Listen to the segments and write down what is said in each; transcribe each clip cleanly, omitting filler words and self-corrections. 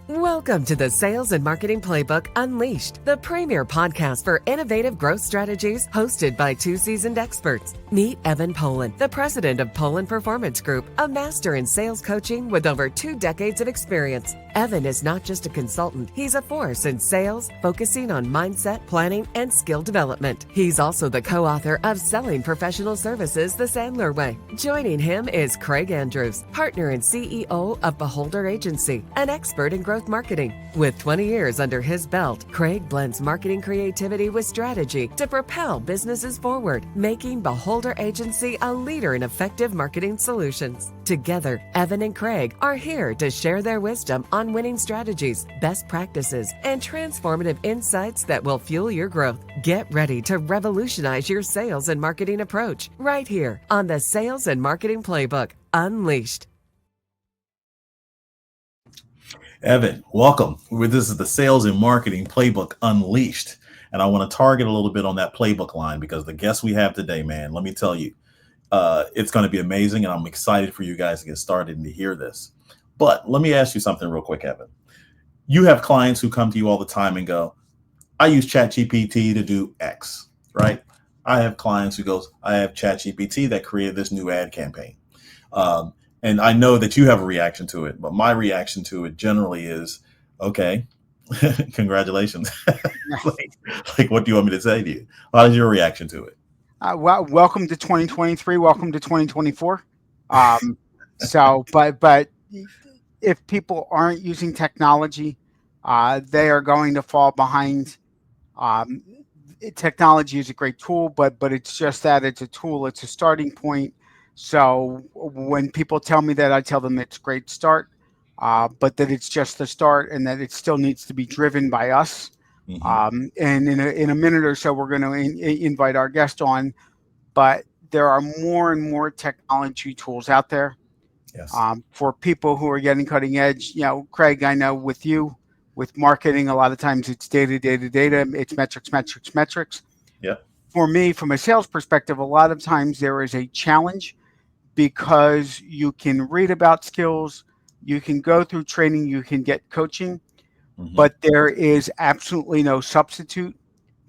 Welcome to the Sales and Marketing Playbook Unleashed, the premier podcast for innovative growth strategies, hosted by two seasoned experts. Meet Evan Polin, the president of Polin Performance Group, a master in sales coaching with over 2 decades of experience. Evan is not just a consultant, he's a force in sales, focusing on mindset, planning, and skill development. He's also the co-author of Selling Professional Services the Sandler Way. Joining him is Craig Andrews, partner and CEO of Beholder Agency, an expert in growth marketing. With 20 years under his belt, Craig blends marketing creativity with strategy to propel businesses forward, making Beholder Agency a leader in effective marketing solutions. Together, Evan and Craig are here to share their wisdom on winning strategies, best practices, and transformative insights that will fuel your growth. Get ready to revolutionize your sales and marketing approach right here on the Sales and Marketing Playbook Unleashed. Evan, welcome. This is the Sales and Marketing Playbook Unleashed. And I want to target a little bit on that playbook line because the guest we have today, man, let me tell you, it's going to be amazing. And I'm excited for you guys to get started and to hear this. But let me ask you something real quick, Evan. You have clients who come to you all the time and go, I use ChatGPT to do X, right? I have clients who goes, I have ChatGPT that created this new ad campaign. And I know that you have a reaction to it, but my reaction to it generally is, okay, congratulations. like, what do you want me to say to you? How's your reaction to it? Well, welcome to 2023. Welcome to 2024. But if people aren't using technology, they are going to fall behind. Technology is a great tool, but it's just that it's a tool. It's a starting point. So when people tell me that, I tell them it's a great start, but that it's just the start and that it still needs to be driven by us. Mm-hmm. And in a minute or so, we're going to invite our guest on, but there are more and more technology tools out there. Yes. For people who are getting cutting edge. You know, Craig, I know with you, with marketing, a lot of times it's data, it's metrics. Yeah. For me, from a sales perspective, a lot of times there is a challenge because you can read about skills, you can go through training, you can get coaching, but there is absolutely no substitute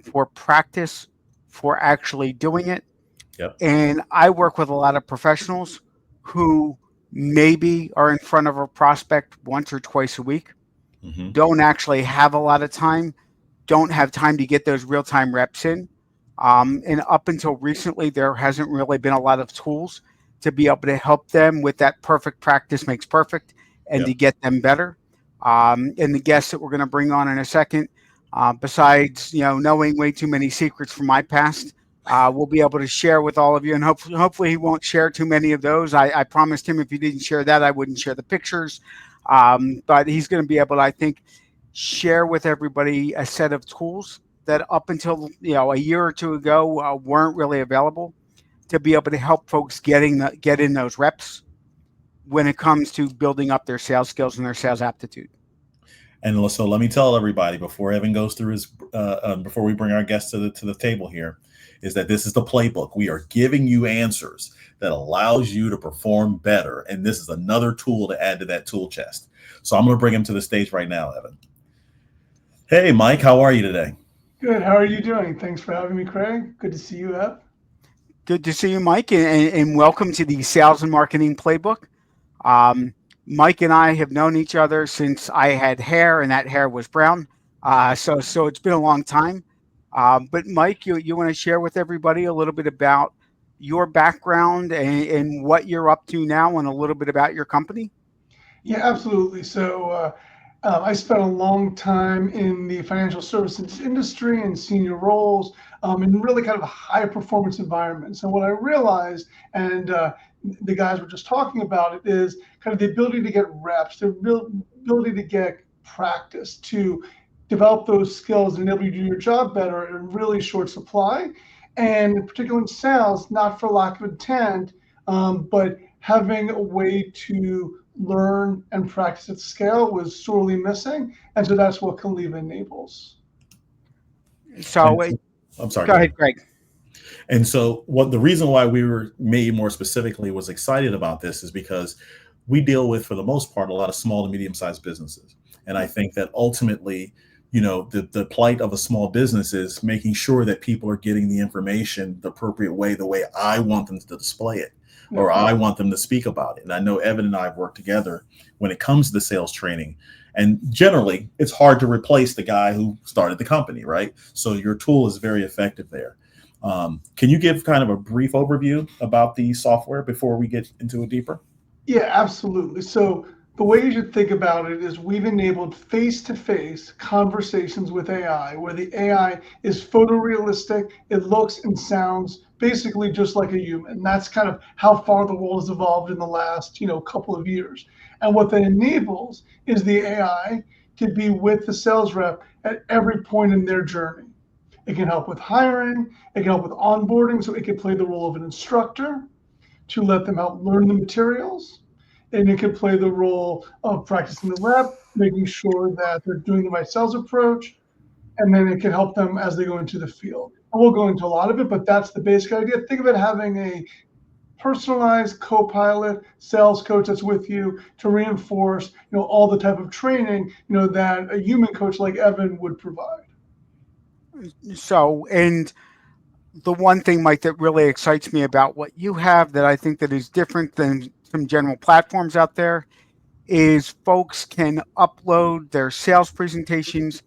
for practice, for actually doing it. Yep. And I work with a lot of professionals who maybe are in front of a prospect once or twice a week, don't actually have a lot of time, don't have time to get those real-time reps in. And up until recently, there hasn't really been a lot of tools to be able to help them with that perfect practice makes perfect and to get them better. And the guest that we're going to bring on in a second, besides, knowing way too many secrets from my past, we'll be able to share with all of you. And hopefully he won't share too many of those. I promised him if he didn't share that, I wouldn't share the pictures. But he's going to be able to, I think, share with everybody a set of tools that up until a year or two ago weren't really available to be able to help folks get in those reps when it comes to building up their sales skills and their sales aptitude. And so let me tell everybody before Evan goes through his before we bring our guests to the table here, is that this is the playbook. We are giving you answers that allows you to perform better, and this is another tool to add to that tool chest. So I'm going to bring him to the stage right now, Evan. Hey, Mike, how are you today? Good. How are you doing? Thanks for having me, Craig. Good to see you, Ev. Good to see you, Mike, and welcome to the Sales and Marketing Playbook. Mike and I have known each other since I had hair, and that hair was brown. So it's been a long time. But Mike, you want to share with everybody a little bit about your background and what you're up to now, and a little bit about your company? Yeah, absolutely. So I spent a long time in the financial services industry in senior roles, in really kind of a high performance environment. So what I realized, and the guys were just talking about it, is kind of the ability to get reps, the ability to get practice, to develop those skills and enable you to do your job better in really short supply. And in particular in sales, not for lack of intent, but having a way to learn and practice at scale was sorely missing. And so that's what Colleva enables. So I'm sorry. Go ahead, Greg. And so the reason why we were me more specifically was excited about this is because we deal with, for the most part, a lot of small to medium-sized businesses. And I think that ultimately, the plight of a small business is making sure that people are getting the information the appropriate way, the way I want them to display it, or I want them to speak about it. And I know Evan and I have worked together when it comes to the sales training. And generally, it's hard to replace the guy who started the company, right? So your tool is very effective there. Can you give kind of a brief overview about the software before we get into it deeper? Yeah, absolutely. So the way you should think about it is we've enabled face-to-face conversations with AI, where the AI is photorealistic. It looks and sounds basically just like a human. That's kind of how far the world has evolved in the last, couple of years. And what that enables is the AI to be with the sales rep at every point in their journey. It can help with hiring. It can help with onboarding. So it can play the role of an instructor to let them help learn the materials. And it can play the role of practicing the rep, making sure that they're doing the right sales approach. And then it can help them as they go into the field. And we'll go into a lot of it, but that's the basic idea. Think of it having a personalized co-pilot sales coach that's with you to reinforce, all the type of training, that a human coach like Evan would provide. So, and the one thing, Mike, that really excites me about what you have that I think that is different than some general platforms out there is folks can upload their sales presentations.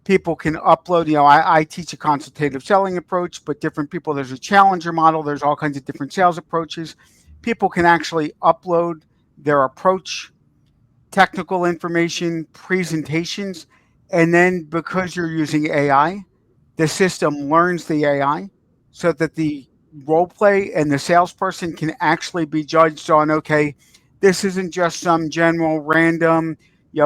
People can upload, I teach a consultative selling approach, but different people, there's a challenger model. There's all kinds of different sales approaches. People can actually upload their approach, technical information, presentations. And then because you're using AI, the system learns the AI so that the role play and the salesperson can actually be judged on, okay, this isn't just some general random,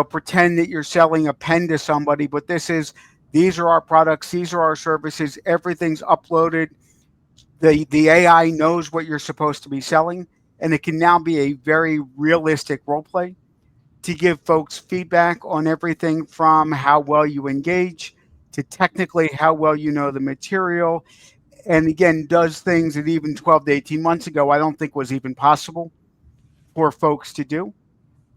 pretend that you're selling a pen to somebody, but these are our products, these are our services, everything's uploaded. The AI knows what you're supposed to be selling, and it can now be a very realistic role play to give folks feedback on everything from how well you engage to technically how well you know the material. And again, does things that even 12 to 18 months ago, I don't think was even possible for folks to do.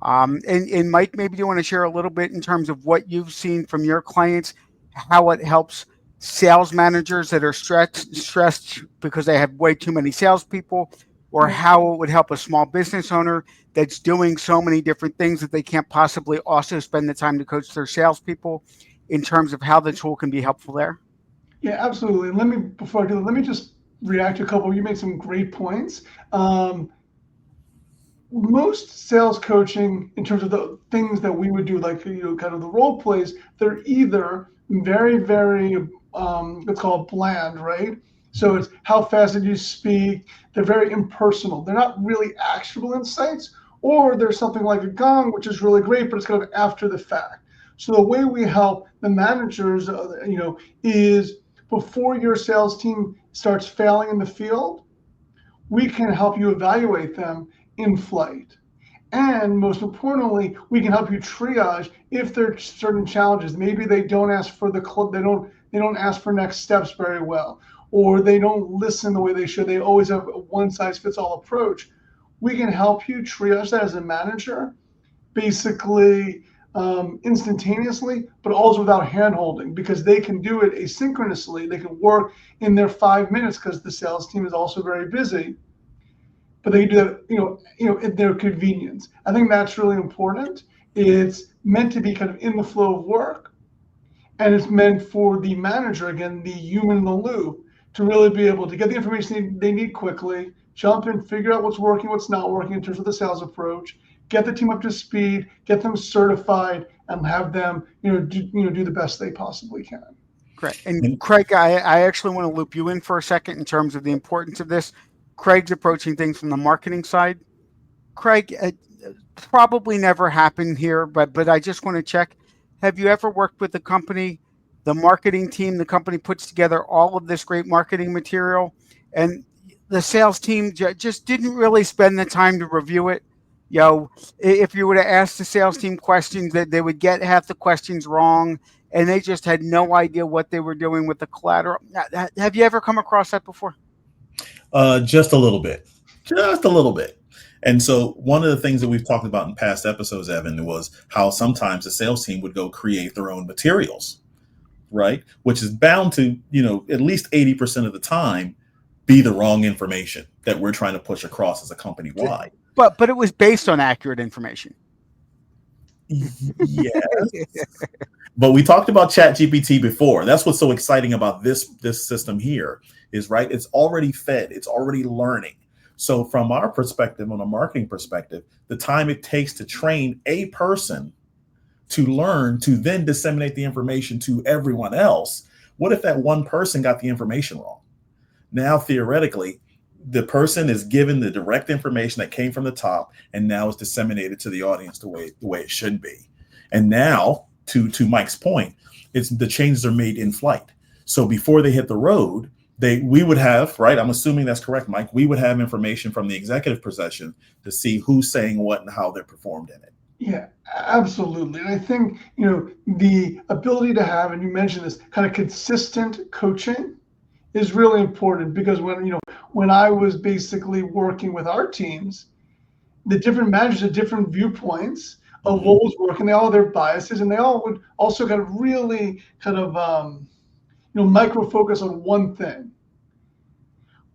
And Mike, maybe you want to share a little bit in terms of what you've seen from your clients, how it helps sales managers that are stressed because they have way too many salespeople, or how it would help a small business owner that's doing so many different things that they can't possibly also spend the time to coach their salespeople, in terms of how the tool can be helpful there. Yeah, absolutely. And before I do that, let me just react to a couple. You made some great points. Most sales coaching, in terms of the things that we would do, like, kind of the role plays, they're either very, very, let's call it bland, right? So it's how fast did you speak? They're very impersonal. They're not really actionable insights, or there's something like a gong, which is really great, but it's kind of after the fact. So the way we help the managers, is before your sales team starts failing in the field, we can help you evaluate them in flight. And most importantly, we can help you triage if there are certain challenges. Maybe they don't ask for they don't ask for next steps very well, or they don't listen the way they should. They always have a one-size-fits-all approach. We can help you triage that as a manager, basically instantaneously, but also without hand-holding, because they can do it asynchronously. They can work in their 5 minutes because the sales team is also very busy. But they can do that, at their convenience. I think that's really important. It's meant to be kind of in the flow of work, and it's meant for the manager, again, the human in the loop, to really be able to get the information they need quickly, jump in, figure out what's working, what's not working in terms of the sales approach, get the team up to speed, get them certified, and have them, do the best they possibly can. Great. And Craig, I actually want to loop you in for a second in terms of the importance of this. Craig's approaching things from the marketing side. Craig, probably never happened here, but I just want to check. Have you ever worked with a company, the marketing team, the company puts together all of this great marketing material, and the sales team just didn't really spend the time to review it? If you were to ask the sales team questions, that they would get half the questions wrong, and they just had no idea what they were doing with the collateral. Have you ever come across that before? Just a little bit. And so one of the things that we've talked about in past episodes, Evan, was how sometimes the sales team would go create their own materials, right? Which is bound to, at least 80% of the time be the wrong information that we're trying to push across as a company wide. But it was based on accurate information. Yes. But we talked about ChatGPT before. That's what's so exciting about this system here is, right, it's already fed, it's already learning. So from our perspective, on a marketing perspective, the time it takes to train a person to learn to then disseminate the information to everyone else, what if that one person got the information wrong? Now, theoretically, the person is given the direct information that came from the top, and now it's disseminated to the audience the way it should be. And now, to Mike's point, it's the changes are made in flight. So before they hit the road, we would have, right? I'm assuming that's correct, Mike. We would have information from the executive possession to see who's saying what and how they're performed in it. Yeah, absolutely. And I think, the ability to have, and you mentioned this, kind of consistent coaching is really important, because when I was basically working with our teams, the different managers had different viewpoints of what was working. They all had their biases, and they all would also kind of really micro focus on one thing.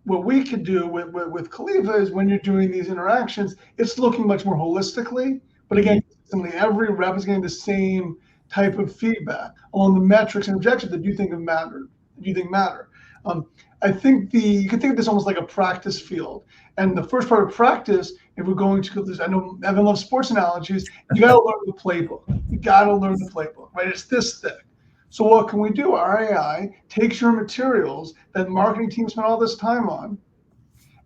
What we could do with Colleva is, when you're doing these interactions, it's looking much more holistically. But again, consistently, every rep is getting the same type of feedback on the metrics and objections that you think matter. I think you can think of this almost like a practice field. And the first part of practice, if we're going to this, I know Evan loves sports analogies, you got to learn the playbook. Right? It's this thick. So what can we do? Our AI takes your materials that marketing teams spend all this time on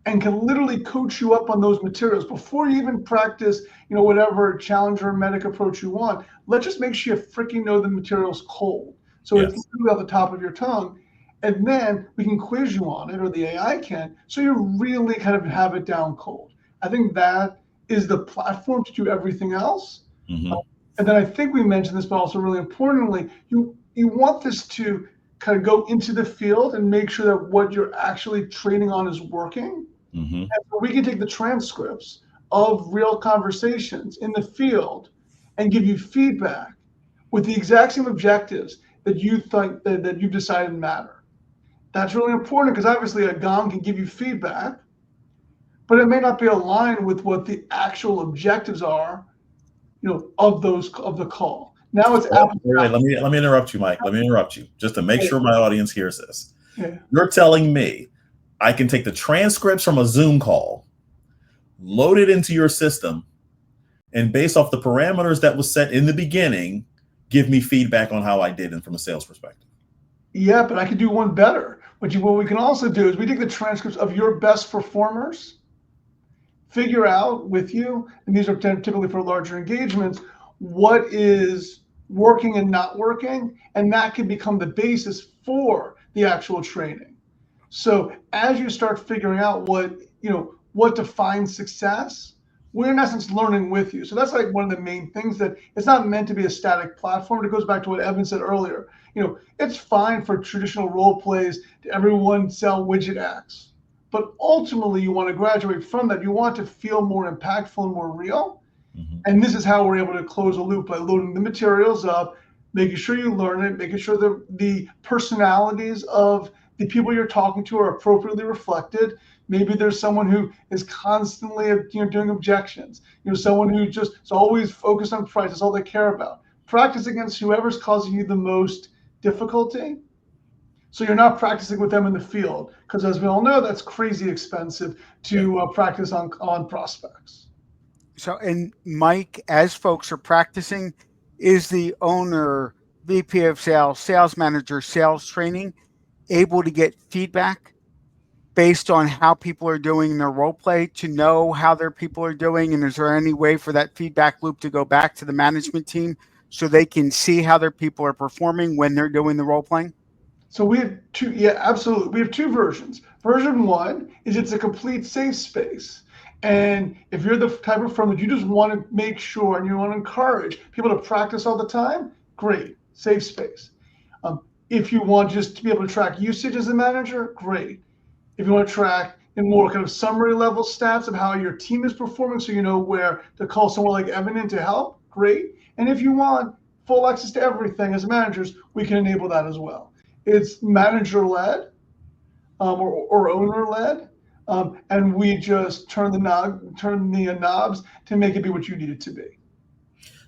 and can literally coach you up on those materials before you even practice, whatever challenger or medic approach you want. Let's just make sure you freaking know the material's cold. So it's literally off the top of your tongue. And then we can quiz you on it, or the AI can, so you really kind of have it down cold. I think that is the platform to do everything else. And then I think we mentioned this, but also really importantly, you want this to kind of go into the field and make sure that what you're actually training on is working. And so we can take the transcripts of real conversations in the field and give you feedback with the exact same objectives that you think that you've decided matter. That's really important, because obviously a GOM can give you feedback, but it may not be aligned with what the actual objectives are, of the call. Now it's wait, let me interrupt you, Mike. Let me interrupt you just to make sure my audience hears this. You're telling me I can take the transcripts from a Zoom call, load it into your system, and based off the parameters that was set in the beginning, give me feedback on how I did and from a sales perspective. Yeah, but I could do one better. What we can also do is we take the transcripts of your best performers, figure out with you, and these are typically for larger engagements, what is working and not working, and that can become the basis for the actual training. So as you start figuring out what defines success, we're in essence learning with you. So that's like one of the main things, that it's not meant to be a static platform. It goes back to what Evan said earlier. It's fine for traditional role plays to everyone sell widget X, but ultimately you want to graduate from that. You want to feel more impactful and more real. And this is how we're able to close a loop, by loading the materials up, making sure you learn it, making sure the personalities of the people you're talking to are appropriately reflected. Maybe there's someone who is constantly doing objections. Someone who just is always focused on price. That's all they care about. Practice against whoever's causing you the most difficulty, so you're not practicing with them in the field, because as we all know, that's crazy expensive to practice on prospects. So, and Mike, as folks are practicing, is the owner, VP of sales, sales manager, sales training able to get feedback based on how people are doing their role play, to know how their people are doing? And is there any way for that feedback loop to go back to the management team so they can see how their people are performing when they're doing the role playing? So we have two, absolutely. We have two versions. Version one is it's a complete safe space. And if you're the type of firm that you just want to make sure and you want to encourage people to practice all the time, great, safe space. If you want just to be able to track usage as a manager, great. If you want to track, in more kind of summary level stats of how your team is performing, so you know where to call someone like Evan in to help, great. And if you want full access to everything as managers, we can enable that as well. It's manager-led or owner-led, and we just turn the knobs to make it be what you need it to be.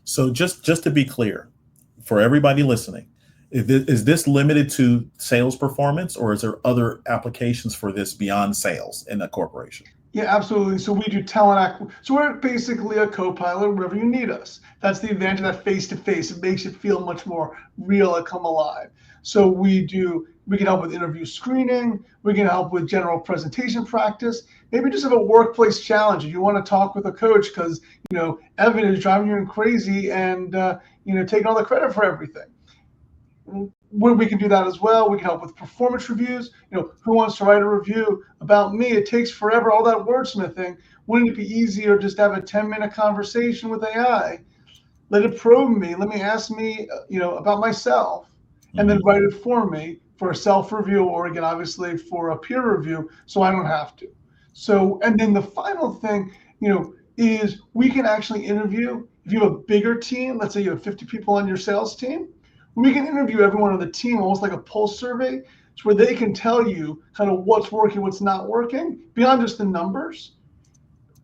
So just to be clear, for everybody listening, is this limited to sales performance, or is there other applications for this beyond sales in a corporation? Yeah, absolutely. So we do talent so we're basically a co-pilot wherever you need us. That's the advantage of that face-to-face. It makes it feel much more real and come alive. So we can help with interview screening. We can help with general presentation practice. Maybe just have a workplace challenge. If you want to talk with a coach because, Evan is driving you crazy and, taking all the credit for everything. We can do that as well. We can help with performance reviews. Who wants to write a review about me? It takes forever, all that wordsmithing. Wouldn't it be easier just to have a 10-minute conversation with AI? Let it probe me. Let me ask me, about myself, and then write it for me for a self-review, or again, obviously for a peer review, so I don't have to. So, and then the final thing, is we can actually interview. If you have a bigger team, let's say you have 50 people on your sales team, we can interview everyone on the team almost like a pulse survey, where they can tell you kind of what's working, what's not working, beyond just the numbers,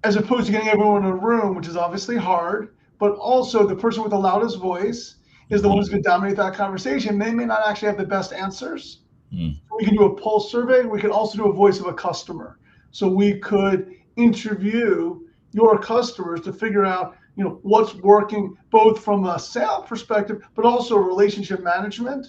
as opposed to getting everyone in a room, which is obviously hard, but also the person with the loudest voice is the one who's going to dominate that conversation. They may not actually have the best answers. We can do a pulse survey. We can also do a voice of a customer. So we could interview your customers to figure out what's working, both from a sale perspective, but also relationship management,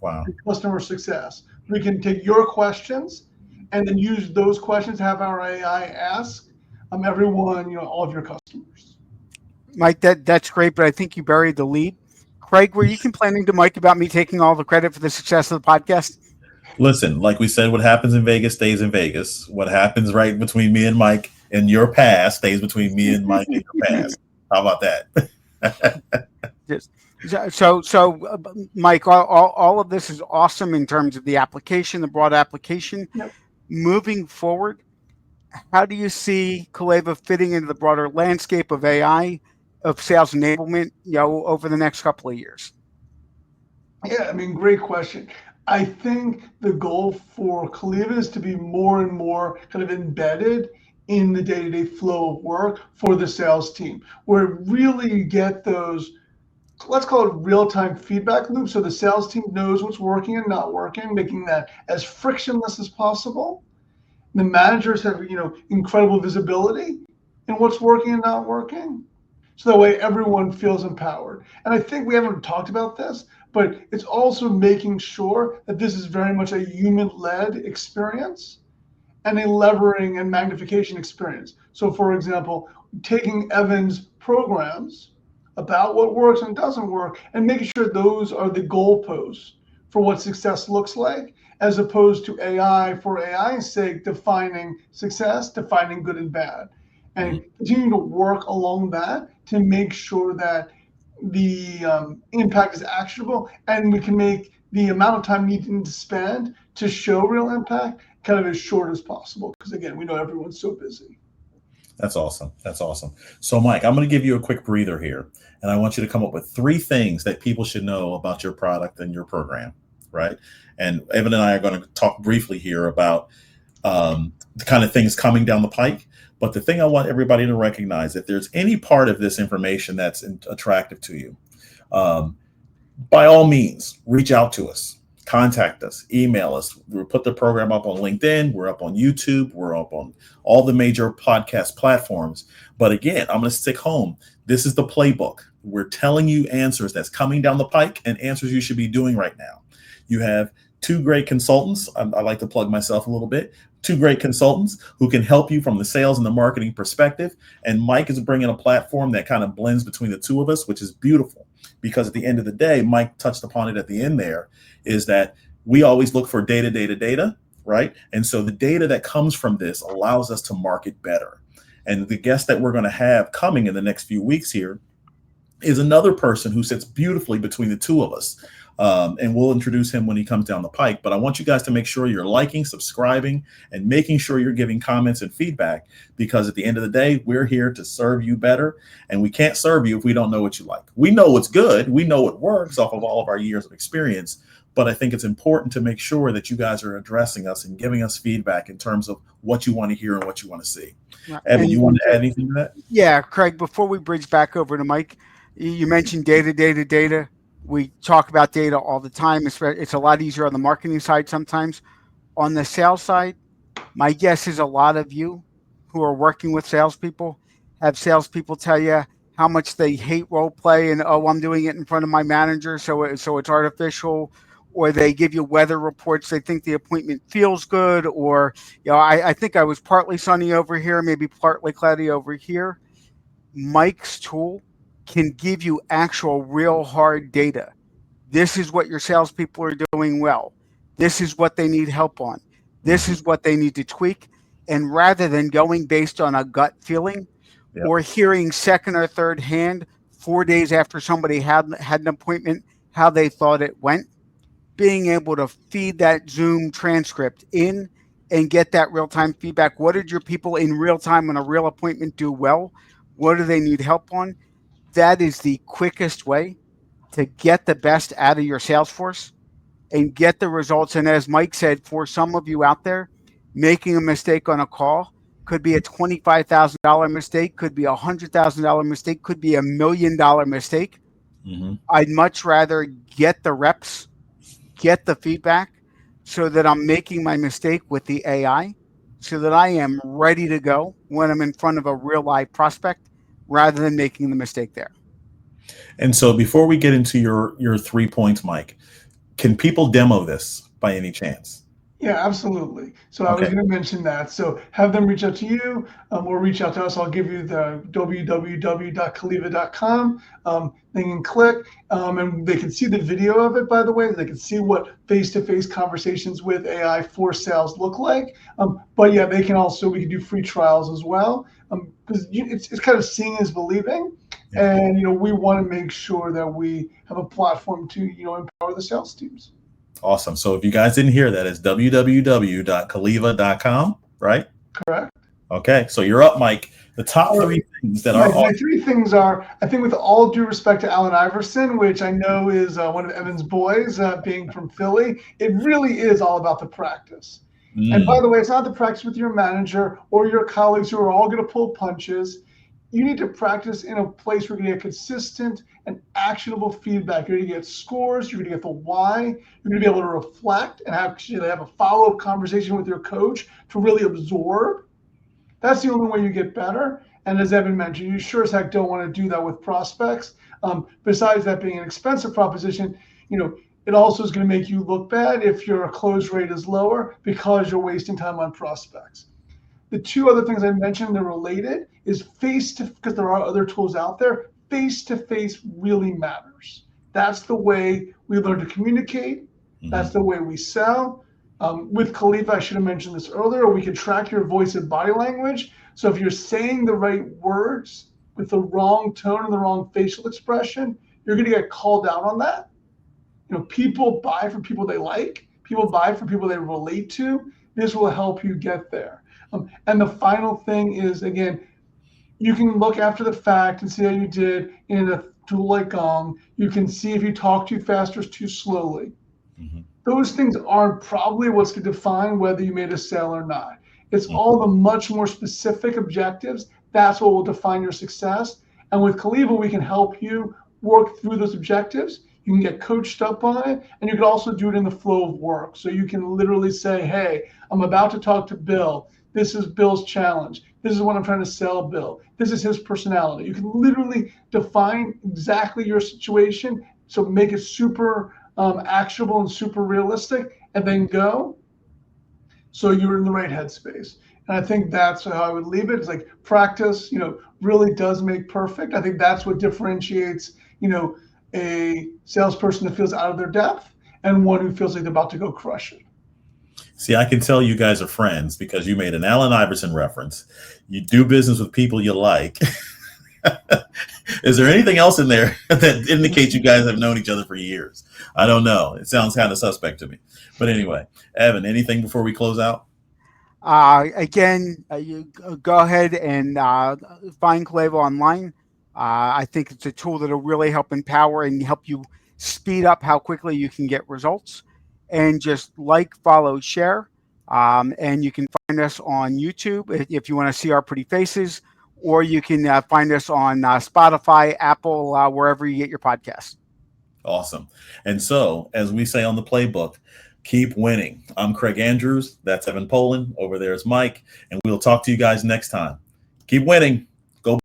and customer success. We can take your questions and then use those questions to have our AI ask everyone, all of your customers. Mike, that's great, but I think you buried the lead. Craig, were you complaining to Mike about me taking all the credit for the success of the podcast? Listen, like we said, what happens in Vegas stays in Vegas. What happens right between me and Mike in your past stays between me and Mike in your past. How about that? So, Mike, all of this is awesome in terms of the application, the broad application. Yep. Moving forward, how do you see Colleva fitting into the broader landscape of AI, of sales enablement, over the next couple of years? Yeah, great question. I think the goal for Colleva is to be more and more kind of embedded in the day-to-day flow of work for the sales team, where really you get those, let's call it real-time feedback loops, so the sales team knows what's working and not working, making that as frictionless as possible. The managers have, incredible visibility in what's working and not working, so that way everyone feels empowered. And I think we haven't talked about this, but it's also making sure that this is very much a human-led experience and a levering and magnification experience. So for example, taking Evan's programs about what works and doesn't work and making sure those are the goalposts for what success looks like, as opposed to AI for AI's sake, defining success, defining good and bad. And continue to work along that to make sure that the impact is actionable, and we can make the amount of time needed to spend to show real impact kind of as short as possible. Because again, we know everyone's so busy. That's awesome. That's awesome. So Mike, I'm going to give you a quick breather here, and I want you to come up with 3 things that people should know about your product and your program, right? And Evan and I are going to talk briefly here about the kind of things coming down the pike. But the thing I want everybody to recognize, if there's any part of this information that's attractive to you, by all means, reach out to us, contact us, email us. We'll put the program up on LinkedIn. We're up on YouTube. We're up on all the major podcast platforms. But again, I'm going to stick home. This is the playbook. We're telling you answers that's coming down the pike and answers you should be doing right now. You have 2 great consultants. I like to plug myself a little bit. 2 great consultants who can help you from the sales and the marketing perspective. And Mike is bringing a platform that kind of blends between the 2 of us, which is beautiful, because at the end of the day, Mike touched upon it at the end there, is that we always look for data, right? And so the data that comes from this allows us to market better. And the guest that we're going to have coming in the next few weeks here is another person who sits beautifully between the 2 of us. And we'll introduce him when he comes down the pike. But I want you guys to make sure you're liking, subscribing, and making sure you're giving comments and feedback, because at the end of the day, we're here to serve you better. And we can't serve you if we don't know what you like. We know what's good. We know what works off of all of our years of experience. But I think it's important to make sure that you guys are addressing us and giving us feedback in terms of what you want to hear and what you want to see. Evan, you want to add anything to that? Yeah, Craig, before we bridge back over to Mike, you mentioned data. We talk about data all the time. It's a lot easier on the marketing side sometimes. On the sales side, my guess is a lot of you who are working with salespeople have salespeople tell you how much they hate role play and, oh, I'm doing it in front of my manager, so it's artificial. Or they give you weather reports. They think the appointment feels good, or I think I was partly sunny over here, maybe partly cloudy over here. Mike's tool can give you actual real hard data. This is what your salespeople are doing well. This is what they need help on. This is what they need to tweak. And rather than going based on a gut feeling or hearing second or third hand 4 days after somebody had an appointment, how they thought it went, being able to feed that Zoom transcript in and get that real-time feedback. What did your people in real time on a real appointment do well? What do they need help on? That is the quickest way to get the best out of your sales force and get the results. And as Mike said, for some of you out there, making a mistake on a call could be a $25,000 mistake, could be a $100,000 mistake, could be $1 million mistake. I'd much rather get the reps, get the feedback, so that I'm making my mistake with the AI, so that I am ready to go when I'm in front of a real live prospect, rather than making the mistake there. And so before we get into your 3 points, Mike, can people demo this by any chance? Yeah, absolutely. So I was going to mention that. So have them reach out to you or reach out to us. I'll give you the www.colleva.com. They can click and they can see the video of it, by the way. They can see what face-to-face conversations with AI for sales look like. But yeah, we can do free trials as well, because it's kind of seeing is believing. And, we want to make sure that we have a platform to, empower the sales teams. Awesome. So if you guys didn't hear that, it's www.colleva.com, right? Correct. Okay. So you're up, Mike. The top 3 things that are... My 3 things are, I think with all due respect to Allen Iverson, which I know is one of Evan's boys, being from Philly, it really is all about the practice. And by the way, it's not the practice with your manager or your colleagues who are all going to pull punches. You need to practice in a place where you're going to get consistent and actionable feedback. You're going to get scores. You're going to get the why. You're going to be able to reflect and actually have a follow-up conversation with your coach to really absorb. That's the only way you get better. And as Evan mentioned, you sure as heck don't want to do that with prospects. Besides that being an expensive proposition, it also is going to make you look bad if your close rate is lower because you're wasting time on prospects. The 2 other things I mentioned, they're related, is because there are other tools out there, face-to-face really matters. That's the way we learn to communicate. That's the way we sell. With Colleva, I should have mentioned this earlier, we can track your voice and body language. So if you're saying the right words with the wrong tone and the wrong facial expression, you're going to get called out on that. People buy from people they like. People buy from people they relate to. This will help you get there. And the final thing is, again, you can look after the fact and see how you did in a tool like Gong. You can see if you talk too fast or too slowly. Those things aren't probably what's going to define whether you made a sale or not. It's all the much more specific objectives. That's what will define your success. And with Colleva, we can help you work through those objectives. You can get coached up on it, and you can also do it in the flow of work. So you can literally say, hey, I'm about to talk to Bill. This is Bill's challenge. This is what I'm trying to sell Bill. This is his personality. You can literally define exactly your situation, so make it super actionable and super realistic, and then go. So you're in the right headspace. And I think that's how I would leave it. It's like practice, really does make perfect. I think that's what differentiates, a salesperson that feels out of their depth and one who feels like they're about to go crush it. See, I can tell you guys are friends because you made an Allen Iverson reference. You do business with people you like. Is there anything else in there that indicates you guys have known each other for years? I don't know. It sounds kind of suspect to me. But anyway, Evan, anything before we close out? Again, you go ahead and find Colleva online. I think it's a tool that'll really help empower and help you speed up how quickly you can get results. And just like, follow, share. And you can find us on YouTube if you want to see our pretty faces, or you can find us on Spotify, Apple, wherever you get your podcasts. Awesome. And so, as we say on the playbook, keep winning. I'm Craig Andrews. That's Evan Polin. Over there is Mike. And we'll talk to you guys next time. Keep winning. Go.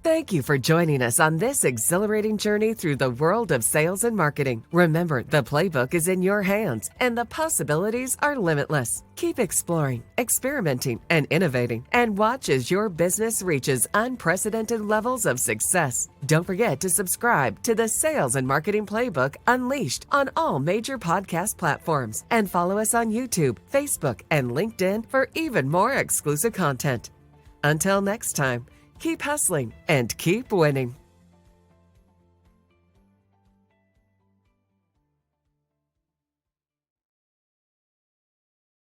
Thank you for joining us on this exhilarating journey through the world of sales and marketing. Remember, the playbook is in your hands and the possibilities are limitless. Keep exploring, experimenting, and innovating, and watch as your business reaches unprecedented levels of success. Don't forget to subscribe to the Sales and Marketing Playbook Unleashed on all major podcast platforms, and follow us on YouTube, Facebook, and LinkedIn for even more exclusive content. Until next time, keep hustling and keep winning.